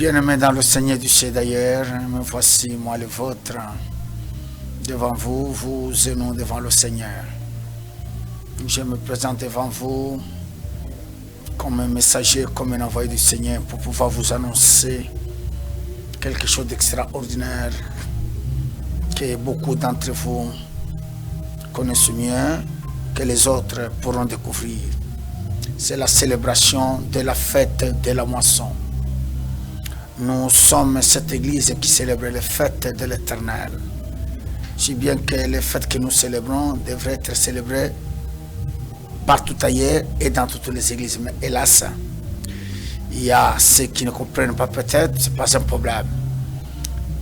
Bien-aimés dans le Seigneur du ciel d'ailleurs, me voici moi le vôtre, devant vous, vous et nous devant le Seigneur. Je me présente devant vous comme un messager, comme un envoyé du Seigneur pour pouvoir vous annoncer quelque chose d'extraordinaire que beaucoup d'entre vous connaissent mieux que les autres pourront découvrir. C'est la célébration de la fête de la moisson. Nous sommes cette église qui célèbre les fêtes de l'Éternel. Si bien que les fêtes que nous célébrons devraient être célébrées partout ailleurs et dans toutes les églises. Mais hélas, il y a ceux qui ne comprennent pas peut-être, ce n'est pas un problème.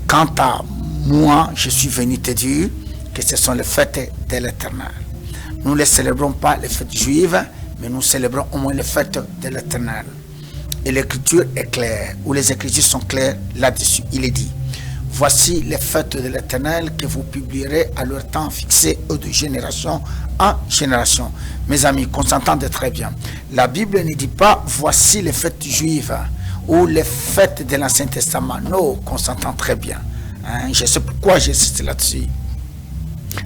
Quant à moi, je suis venu te dire que ce sont les fêtes de l'Éternel. Nous ne les célébrons pas les fêtes juives, mais nous célébrons au moins les fêtes de l'Éternel. Et l'écriture est claire, ou les écritures sont claires là-dessus. Il est dit, voici les fêtes de l'Éternel que vous publierez à leur temps fixé de génération en génération. Mes amis, qu'on s'entende très bien. La Bible ne dit pas, voici les fêtes juives ou les fêtes de l'Ancien Testament. Non, qu'on s'entend très bien. Je sais pourquoi j'insiste là-dessus.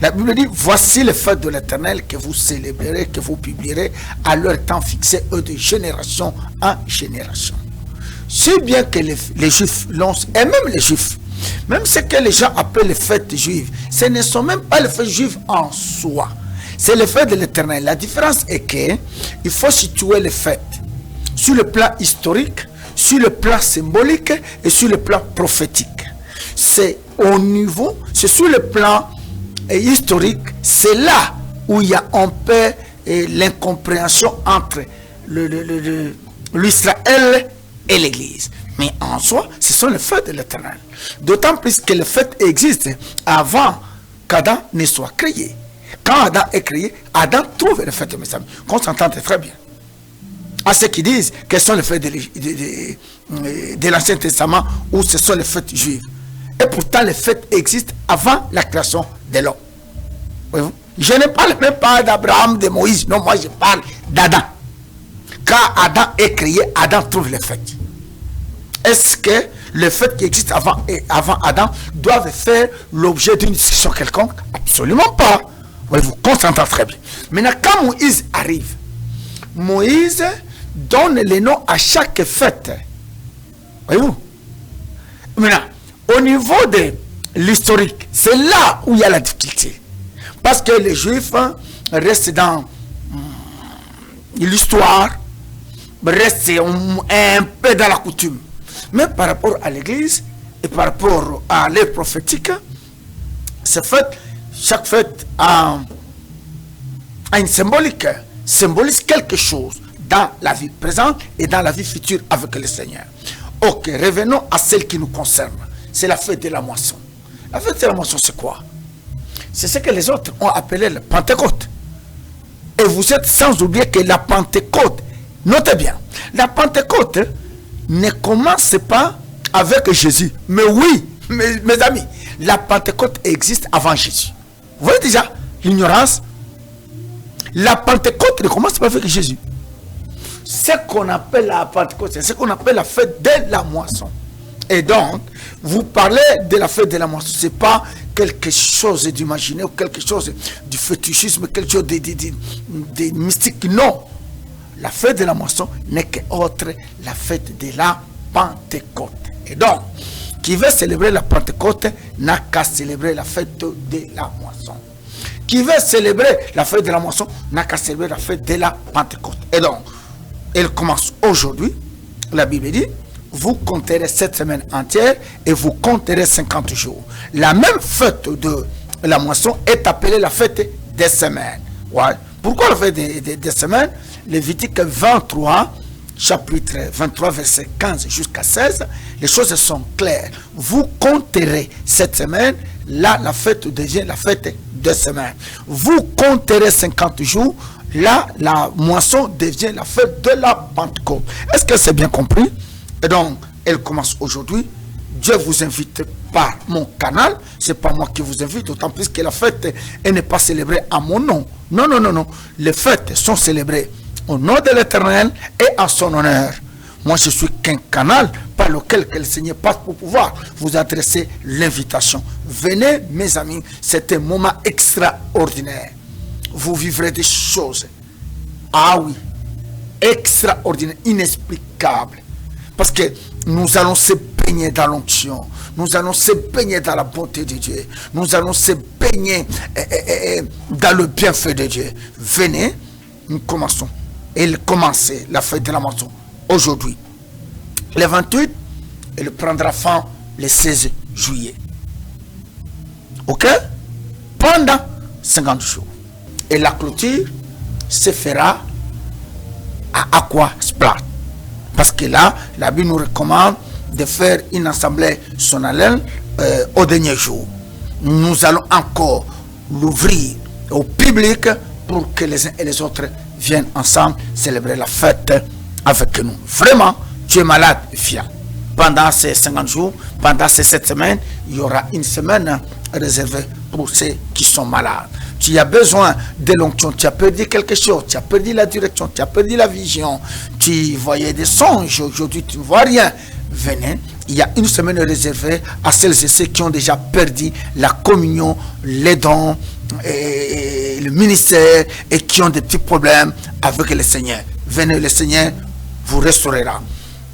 La Bible dit, voici les fêtes de l'Éternel que vous célébrerez, que vous publierez à leur temps fixé de génération en génération. Si bien que les Juifs l'ont, et même les Juifs, même ce que les gens appellent les fêtes juives, ce ne sont même pas les fêtes juives en soi. C'est les fêtes de l'Éternel. La différence est que il faut situer les fêtes sur le plan historique, sur le plan symbolique et sur le plan prophétique. C'est au niveau, c'est sur le plan historique, c'est là où il y a un peu l'incompréhension entre l'Israël et l'Église. Mais en soi, ce sont les fêtes de l'Éternel. D'autant plus que les fêtes existent avant qu'Adam ne soit créé. Quand Adam est créé, Adam trouve les fêtes, mes amis. Qu'on s'entende très bien. À ceux qui disent que ce sont les fêtes de l'Ancien Testament ou ce sont les fêtes juives. Et pourtant, les fêtes existent avant la création de l'homme. Voyez-vous? Je ne parle même pas d'Abraham, de Moïse. Non, moi je parle d'Adam. Quand Adam est créé, Adam trouve les fêtes. Est-ce que les fêtes qui existent avant Adam doivent faire l'objet d'une discussion quelconque? Absolument pas. Voyez-vous, qu'on s'entend très bien. Maintenant, quand Moïse arrive, Moïse donne les noms à chaque fête. Voyez-vous? Maintenant, au niveau de l'historique, c'est là où il y a la difficulté. Parce que les Juifs restent dans l'histoire, restent un peu dans la coutume. Mais par rapport à l'Église et par rapport à l'ère prophétique, ces fêtes, chaque fête a une symbolique, symbolise quelque chose dans la vie présente et dans la vie future avec le Seigneur. Ok, revenons à celle qui nous concerne. C'est la fête de la moisson. La fête de la moisson, c'est quoi? C'est ce que les autres ont appelé la Pentecôte. Et vous êtes sans oublier que la Pentecôte, notez bien, la Pentecôte ne commence pas avec Jésus. Mais oui, mes amis, la Pentecôte existe avant Jésus. Vous voyez déjà l'ignorance? La Pentecôte ne commence pas avec Jésus. Ce qu'on appelle la Pentecôte, c'est ce qu'on appelle la fête de la moisson. Et donc, vous parlez de la fête de la moisson, ce n'est pas quelque chose d'imaginaire ou quelque chose du fétichisme, quelque chose de mystique. Non. La fête de la moisson n'est qu'autre la fête de la Pentecôte. Et donc, qui veut célébrer la Pentecôte n'a qu'à célébrer la fête de la moisson. Qui veut célébrer la fête de la moisson n'a qu'à célébrer la fête de la Pentecôte. Et donc, elle commence aujourd'hui. La Bible dit, vous compterez cette semaine entière et vous compterez 50 jours. La même fête de la moisson est appelée la fête des semaines. Ouais. Pourquoi la fête des semaines? Lévitique 23, chapitre 23, verset 15 jusqu'à 16, les choses sont claires. Vous compterez cette semaine, là la fête devient la fête des semaines. Vous compterez 50 jours, là la moisson devient la fête de la Pentecôte. Est-ce que c'est bien compris? Et donc, elle commence aujourd'hui. Dieu vous invite par mon canal. Ce n'est pas moi qui vous invite, d'autant plus que la fête n'est pas célébrée à mon nom. Non, non, non, non. Les fêtes sont célébrées au nom de l'Éternel et en son honneur. Moi, je suis qu'un canal par par lequel que le Seigneur passe pour pouvoir vous adresser l'invitation. Venez, mes amis, c'est un moment extraordinaire. Vous vivrez des choses, ah oui, extraordinaires, inexplicables. Parce que nous allons se baigner dans l'onction. Nous allons se baigner dans la bonté de Dieu. Nous allons se baigner dans le bienfait de Dieu. Venez, nous commençons. Et il commence la fête de la moisson aujourd'hui. Le 28, il prendra fin le 16 juillet. Ok? Pendant 50 jours. Et la clôture se fera à Aquasplash. Parce que là, la Bible nous recommande de faire une assemblée solennelle au dernier jour. Nous allons encore l'ouvrir au public pour que les uns et les autres viennent ensemble célébrer la fête avec nous. Vraiment, tu es malade, viens. Pendant ces 50 jours, pendant ces 7 semaines, il y aura une semaine réservée pour ceux qui sont malades. Tu as besoin de l'onction, tu as perdu quelque chose, tu as perdu la direction, tu as perdu la vision, tu voyais des songes, aujourd'hui tu ne vois rien. Venez, il y a une semaine réservée à celles et ceux qui ont déjà perdu la communion, les dons, et le ministère et qui ont des petits problèmes avec le Seigneur. Venez, le Seigneur vous restaurera.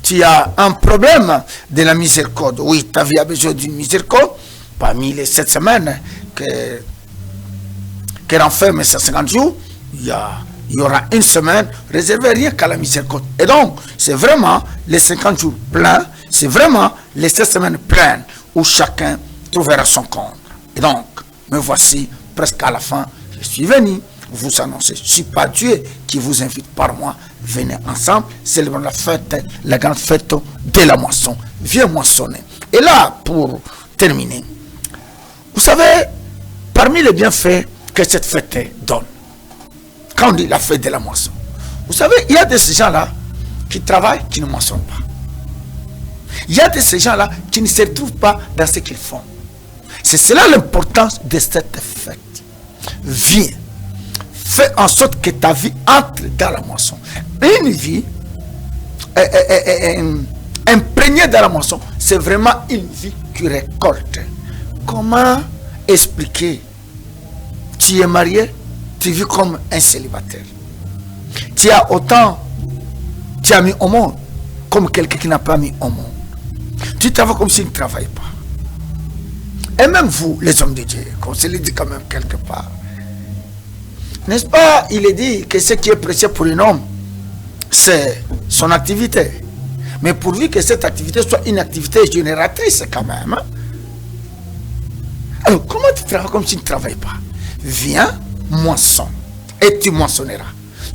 Tu as un problème de la miséricorde. Oui, ta vie a besoin d'une miséricorde. Parmi les 7 semaines que renferme ces 50 jours, il y aura une semaine réservée rien qu'à la miséricorde. Et donc, c'est vraiment les 50 jours pleins, c'est vraiment les 7 semaines pleines où chacun trouvera son compte. Et donc, me voici presque à la fin. Je suis venu vous annoncer. Je ne suis pas Dieu qui vous invite par moi. Venez ensemble, célébrons la fête, la grande fête de la moisson. Viens moissonner. Et là, pour terminer, vous savez, parmi les bienfaits que cette fête donne, quand on dit la fête de la moisson, vous savez, il y a de ces gens-là qui travaillent, qui ne moissonnent pas. Il y a de ces gens-là qui ne se retrouvent pas dans ce qu'ils font. C'est cela l'importance de cette fête. Viens, fais en sorte que ta vie entre dans la moisson. Une vie imprégnée dans la moisson, c'est vraiment une vie qui récolte. Comment expliquer? Tu es marié, tu vis comme un célibataire. Tu as mis au monde comme quelqu'un qui n'a pas mis au monde. Tu travailles comme s'il ne travaille pas. Et même vous, les hommes de Dieu, comme se le dit quand même quelque part. N'est-ce pas? Il est dit que ce qui est précieux pour un homme, c'est son activité. Mais pourvu que cette activité soit une activité génératrice quand même. Hein? Alors, comment tu travailles comme si tu ne travailles pas? Viens, moissonne. Et tu moissonneras.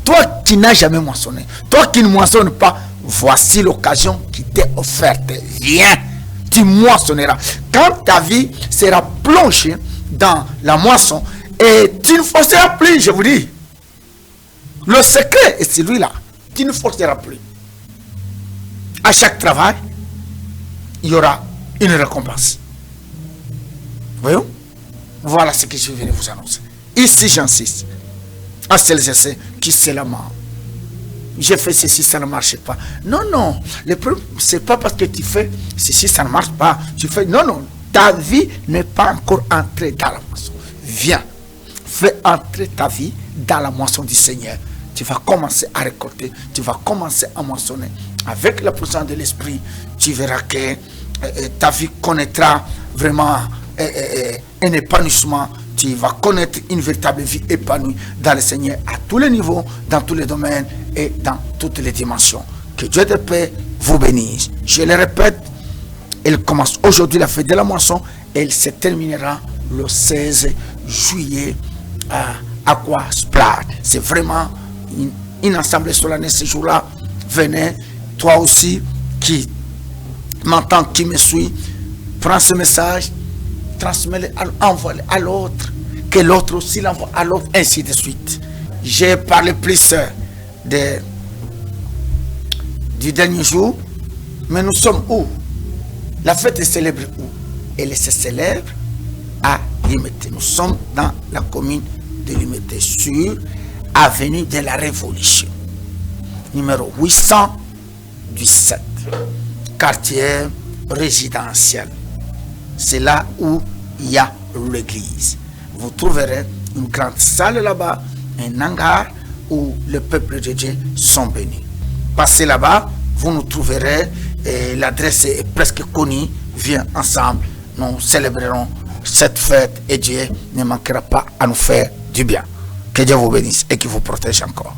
Toi qui n'as jamais moissonné, toi qui ne moissonnes pas, voici l'occasion qui t'est offerte. Viens, tu moissonneras. Quand ta vie sera plongée dans la moisson, et tu ne forceras plus, je vous dis. Le secret est celui-là. Tu ne forceras plus. À chaque travail, il y aura une récompense. Voyons? Voilà ce que je viens de vous annoncer. Ici, j'insiste. À celles et ceux qui se la marrent. J'ai fait ceci, ça ne marche pas. Non, non. Le problème, c'est pas parce que tu fais ceci, ça ne marche pas. Tu fais. Non, non. Ta vie n'est pas encore entrée dans la moisson. Viens. Fais entrer ta vie dans la moisson du Seigneur. Tu vas commencer à récolter. Tu vas commencer à moissonner. Avec la puissance de l'Esprit, tu verras que ta vie connaîtra vraiment un épanouissement. Tu vas connaître une véritable vie épanouie dans le Seigneur à tous les niveaux, dans tous les domaines et dans toutes les dimensions. Que Dieu de paix vous bénisse. Je le répète, il commence aujourd'hui la fête de la moisson et il se terminera le 16 juillet à Aquasplash. C'est vraiment une assemblée solennelle ce jour-là. Venez, toi aussi qui m'entends, qui me suis, prends ce message, transmets-le, envoie-le à l'autre, que l'autre aussi l'envoie à l'autre, ainsi de suite. J'ai parlé plus du dernier jour, mais nous sommes où? La fête est célèbre où? Elle se célèbre à Limité. Nous sommes dans la commune de Limité, sur avenue de la Révolution, numéro 817. quartier résidentiel. C'est là où il y a l'église. Vous trouverez une grande salle là-bas, un hangar où le peuple de Dieu sont bénis. Passez là-bas, vous nous trouverez, et l'adresse est presque connue. Viens ensemble, nous célébrerons cette fête et Dieu ne manquera pas à nous faire du bien. Que Dieu vous bénisse et qu'il vous protège encore.